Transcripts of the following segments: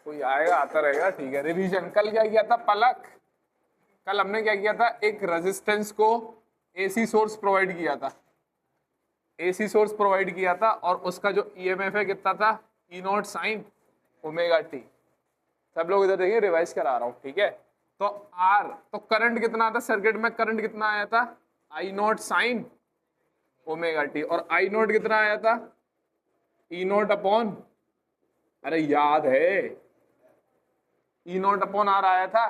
कोई आएगा, आता रहेगा, ठीक है। रिवीजन, कल क्या किया था पलक? कल हमने क्या किया था, एक रेजिस्टेंस को एसी सोर्स प्रोवाइड किया था, एसी सोर्स प्रोवाइड किया था, और उसका जो ईएमएफ है कितना था, ई नॉट साइन ओमेगा टी। सब लोग इधर देखिए, रिवाइज करा रहा हूं, ठीक है। तो आर, तो करंट कितना था सर्किट में, करंट कितना आया था, आई नॉट साइन ओमेगा टी, और आई नॉट कितना आया था, ई नॉट अपॉन, अरे याद है, ई नॉट अपॉन आर आया था।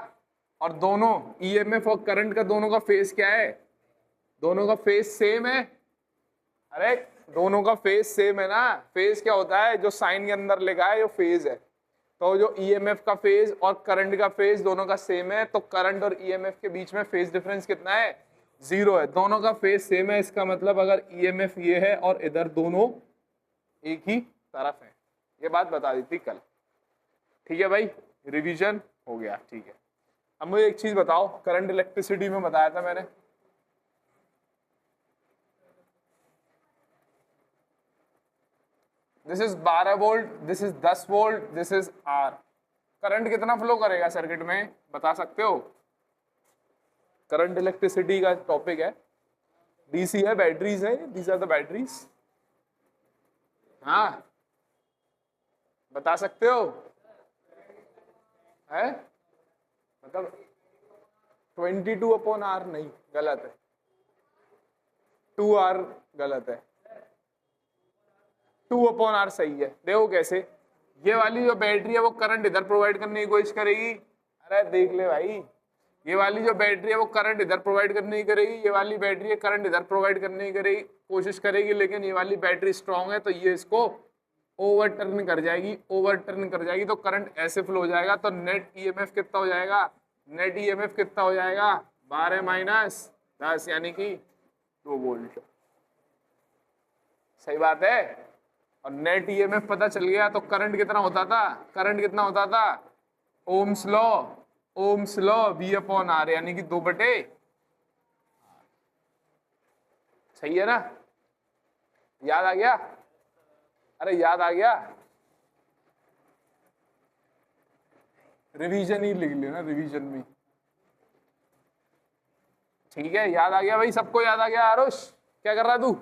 और दोनों ईएमएफ और करंट का दोनों का फेज क्या है, दोनों का फेज सेम है। अरे दोनों का फेज सेम है ना, फेज क्या होता है, जो साइन के अंदर लिखा है वो फेज है। तो जो ईएमएफ का फेज और करंट का फेज दोनों का सेम है, तो करंट और ईएमएफ के बीच में फेज डिफरेंस कितना है, 0 है। दोनों का फेज सेम है, इसका मतलब अगर ईएमएफ ये है और इधर दोनों एक ही तरफ है। ये बात बता दी थी कल, ठीक है भाई, रिवीजन हो गया, ठीक है। अब मुझे एक चीज बताओ, करंट इलेक्ट्रिसिटी में बताया था मैंने, this is 12 volt, this is 10 volt, this is R. Current कितना फ्लो करेगा सर्किट में, बता सकते हो? करंट इलेक्ट्रिसिटी का टॉपिक है, डीसी है, बैटरीज है, दीज आर द बैटरीज। हाँ बता सकते हो? है मतलब 22 अपॉन आर नहीं, गलत है, 2 आर गलत है, 2 अपॉन आर सही है। देखो कैसे, ये वाली जो बैटरी है वो करंट इधर प्रोवाइड करने की कोशिश करेगी, अरे देख ले भाई, ये वाली जो बैटरी है वो करंट इधर प्रोवाइड करने की करेगी, ये वाली बैटरी है करंट इधर प्रोवाइड करने की करेगी, कोशिश करेगी, लेकिन ये वाली बैटरी स्ट्रांग है तो ये इसको ओवरटर्न कर जाएगी, ओवरटर्न कर जाएगी, तो करंट ऐसे फ्लो हो जाएगा। तो नेट ईएमएफ कितना हो जाएगा, नेट ईएमएफ कितना हो जाएगा, 12 माइनस 10 यानी कि 2 वोल्ट। सही बात है। और नेट ईएमएफ पता चल गया तो करंट कितना होता था, करंट कितना होता था, Ohm's law, Ohm's law V upon R यानी कि 2 बटे। सही है ना, याद आ गया, अरे याद आ गया, रिवीजन ही लिख लेना, रिवीजन में, ठीक है। याद आ गया भाई, सबको याद आ गया। आरुष क्या कर रहा है तू,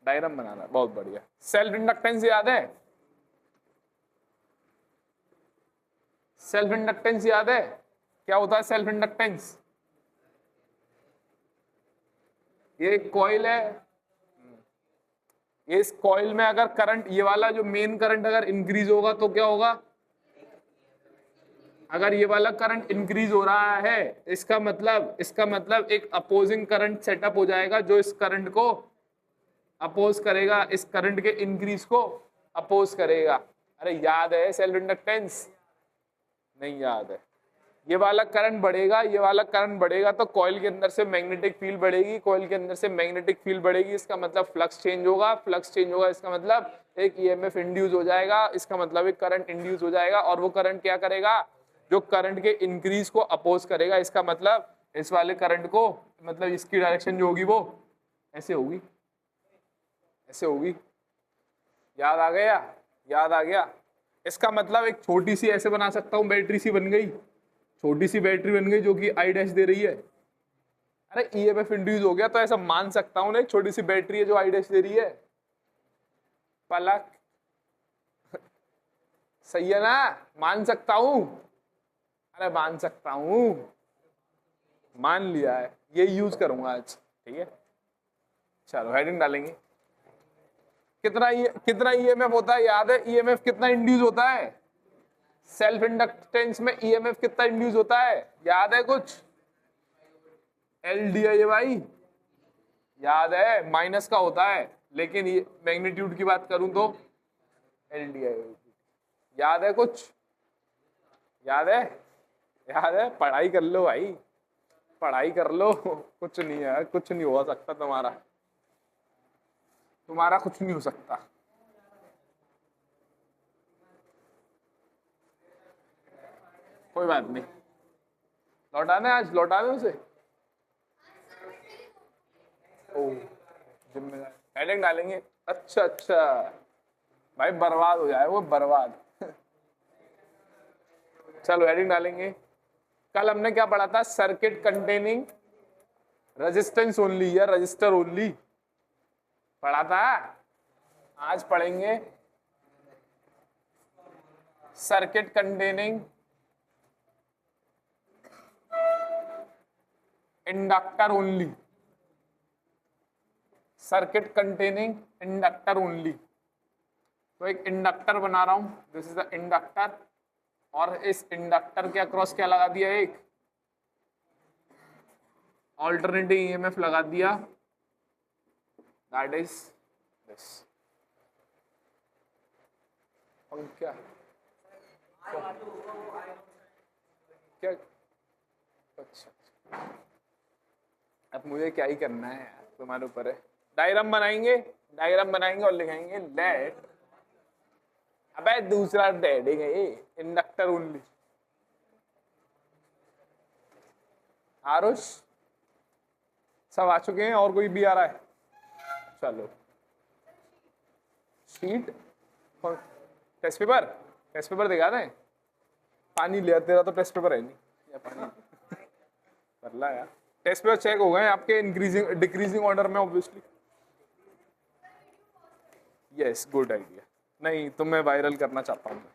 डायग्राम बना रहा, बहुत बढ़िया। सेल्फ इंडक्टेंस याद है, सेल्फ इंडक्टेंस याद है, क्या होता है सेल्फ इंडक्टेंस? ये कॉइल है, ये इस कॉइल में अगर करंट, ये वाला जो मेन करंट अगर इंक्रीज होगा तो क्या होगा, अगर ये वाला करंट इंक्रीज हो रहा है इसका मतलब एक अपोजिंग करंट सेटअप हो जाएगा जो इस करंट को अपोज करेगा, इस करंट के इंक्रीज को अपोज करेगा। अरे याद है सेल्फ इंडक्टेंस, नहीं याद है? ये वाला करंट बढ़ेगा, ये वाला करंट बढ़ेगा तो कॉइल के अंदर से मैग्नेटिक फील्ड बढ़ेगी, कॉइल के अंदर से मैग्नेटिक फील्ड बढ़ेगी, इसका मतलब फ्लक्स चेंज होगा, फ्लक्स चेंज होगा इसका मतलब एक ईएमएफ इंड्यूस हो जाएगा, इसका मतलब एक करंट इंड्यूस हो जाएगा, और वो करंट क्या करेगा, जो करंट के इंक्रीज को अपोज करेगा, इसका मतलब इस वाले करंट को, मतलब इसकी डायरेक्शन जो होगी वो ऐसे होगी, ऐसे होगी। याद आ गया, याद आ गया। इसका मतलब एक छोटी सी ऐसे बना सकता हूं, बैटरी सी बन गई, छोटी सी बैटरी बन गई जो कि आई डैश दे रही है। अरे ईएमएफ इंड्यूस हो गया तो ऐसा मान सकता हूं ना, एक छोटी सी बैटरी है जो आई डैश दे रही है। पलक सही है ना, मान सकता हूं, अरे मान सकता हूं, मान लिया है, ये यूज करूंगा आज, ठीक है। चलो हेडिंग डालेंगे। कितना ईएमएफ होता है याद है, ईएमएफ कितना इंड्यूस होता है, सेल्फ इंडक्टेंस में ईएमएफ कितना इंड्यूस होता है, याद है कुछ? एलडीआई भाई, याद है, माइनस का होता है, लेकिन ये मैग्नीट्यूड की बात करूं तो एलडीआई। याद है कुछ, याद है? याद है, पढ़ाई कर लो भाई, पढ़ाई कर लो, कुछ नहीं है, कुछ नहीं हो सकता तुम्हारा, तुम्हारा कुछ नहीं हो सकता। कोई बात नहीं, लौटाना है आज, लौटा दो उसे। ओ जिम्मेदार हेडिंग डालेंगे, अच्छा अच्छा भाई, बर्बाद हो जाए वो, बर्बाद चलो हेडिंग डालेंगे। कल हमने क्या पढ़ा था? सर्किट कंटेनिंग रेजिस्टेंस ओनली या रजिस्टर ओनली पढ़ा था। आज पढ़ेंगे circuit containing inductor only. Circuit containing inductor only. तो एक इंडक्टर बना रहा हूं, दिस इज द इंडक्टर, और इस इंडक्टर के अक्रॉस क्या लगा दिया? एक ऑल्टरनेटिंग ईएमएफ लगा दिया, दैट इज दिस। क्या क्या अच्छा, अब मुझे क्या ही करना है यार, तुम्हारे ऊपर है। डायग्राम बनाएंगे और लिखेंगे लेट, अबे दूसरा हेडिंग है ये, इंडक्टर ओनली। आरुष सब आ चुके हैं और कोई भी आ रहा है? चलो शीट, टेस्ट पेपर दिखा दें। पानी लिया, तेरा तो टेस्ट पेपर है नहीं, या पानी कर ला यार। टेस्ट पेपर चेक हो गए आपके इंक्रीजिंग डिक्रीजिंग ऑर्डर में ऑब्वियसली। Yes, good idea. नहीं, तुम्हें वायरल करना चाहता हूँ मैं।